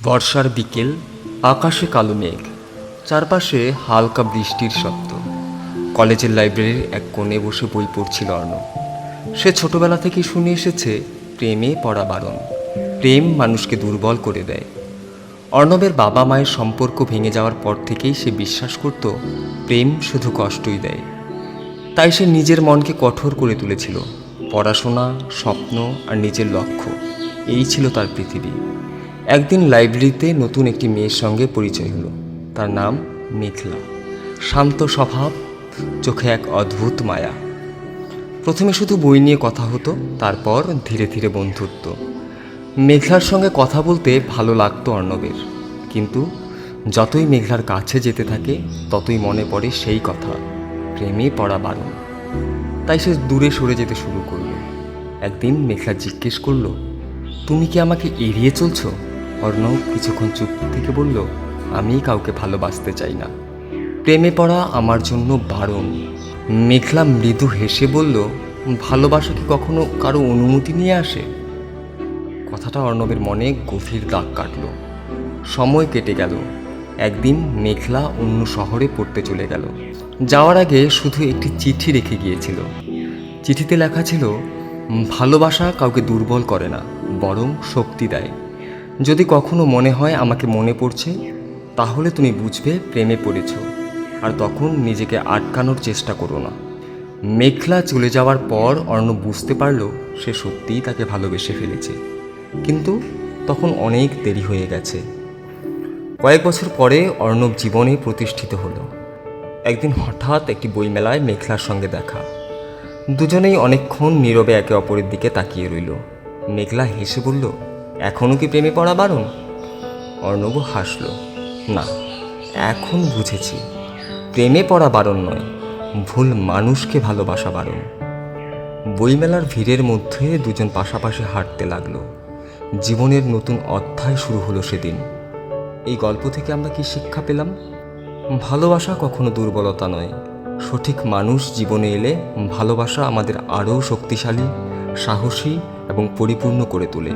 বর্ষার বিকেল, আকাশে কালো মেঘ, চারপাশে হালকা বৃষ্টির শব্দ। কলেজের লাইব্রেরির এক কোণে বসে বই পড়ছিল অর্ণব। সে ছোটবেলা থেকেই শুনে এসেছে প্রেমে পড়া বারণ, প্রেম মানুষকে দুর্বল করে দেয়। অর্ণবের বাবা মায়ের সম্পর্ক ভেঙে যাওয়ার পর থেকেই সে বিশ্বাস করত প্রেম শুধু কষ্টই দেয়। তাই সে নিজের মনকে কঠোর করে তুলেছিল। পড়াশোনা, স্বপ্ন আর নিজের লক্ষ্য, এই ছিল তার পৃথিবী। একদিন লাইব্রেরিতে নতুন একটি মেয়ের সঙ্গে পরিচয় হলো। তার নাম মেঘলা। শান্ত স্বভাব, চোখে এক অদ্ভুত মায়া। প্রথমে শুধু বই নিয়ে কথা হতো, তারপর ধীরে ধীরে বন্ধুত্ব। মেঘলার সঙ্গে কথা বলতে ভালো লাগতো অর্ণবের, কিন্তু যতই মেঘলার কাছে যেতে থাকে ততই মনে পড়ে সেই কথা, প্রেমে পড়া বারণ। তাই সে দূরে সরে যেতে শুরু করলো। একদিন মেঘলা জিজ্ঞেস করলো, তুমি কি আমাকে এড়িয়ে চলছো? অর্ণব কিছুক্ষণ চুপ থেকে বলল, আমি কাউকে ভালোবাসতে চাই না, প্রেমে পড়া আমার জন্য বারণ। মেঘলা মৃদু হেসে বলল, ভালোবাসা কি কখনো কারো অনুমতি নিয়ে আসে? কথাটা অর্ণবের মনে গভীর দাগ কাটল। সময় কেটে গেল। একদিন মেঘলা অন্য শহরে পড়তে চলে গেল। যাওয়ার আগে শুধু একটি চিঠি রেখে গিয়েছিল। চিঠিতে লেখা ছিল, ভালোবাসা কাউকে দুর্বল করে না, বরং শক্তি দেয়। যদি কখনো মনে হয় আমাকে মনে পড়ছে, তাহলে তুমি বুঝবে প্রেমে পড়েছ, আর তখন নিজেকে আটকানোর চেষ্টা করো না। মেঘলা চলে যাওয়ার পর অর্ণব বুঝতে পারল সে সত্যিই তাকে ভালোবেসে ফেলেছে, কিন্তু তখন অনেক দেরি হয়ে গেছে। কয়েক বছর পরে অর্ণব জীবনে প্রতিষ্ঠিত হলো। একদিন হঠাৎ একটি বইমেলায় মেঘলার সঙ্গে দেখা। দুজনেই অনেকক্ষণ নীরবে একে অপরের দিকে তাকিয়ে রইল। মেঘলা হেসে বলল, এখনও কি প্রেমে পড়া বারণ? অর্ণব হাসল, না, এখন বুঝেছি, প্রেমে পড়া বারণ নয়, ভুল মানুষকে ভালোবাসা বারণ। বইমেলার ভিড়ের মধ্যে দুজন পাশাপাশি হাঁটতে লাগলো। জীবনের নতুন অধ্যায় শুরু হলো সেদিন। এই গল্প থেকে আমরা কি শিক্ষা পেলাম? ভালোবাসা কখনো দুর্বলতা নয়। সঠিক মানুষ জীবনে এলে ভালোবাসা আমাদের আরও শক্তিশালী, সাহসী এবং পরিপূর্ণ করে তোলে।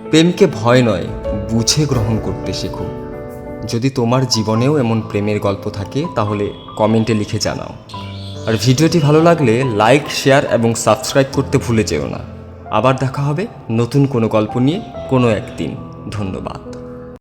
প্রেমকে ভয় নয়, বুঝে গ্রহণ করতে শেখো। যদি তোমার জীবনেও এমন প্রেমের গল্প থাকে তাহলে কমেন্টে লিখে জানাও। আর ভিডিওটি ভালো লাগলে লাইক, শেয়ার এবং সাবস্ক্রাইব করতে ভুলে যেও না। আবার দেখা হবে নতুন কোনো গল্প নিয়ে কোনো একদিন। ধন্যবাদ।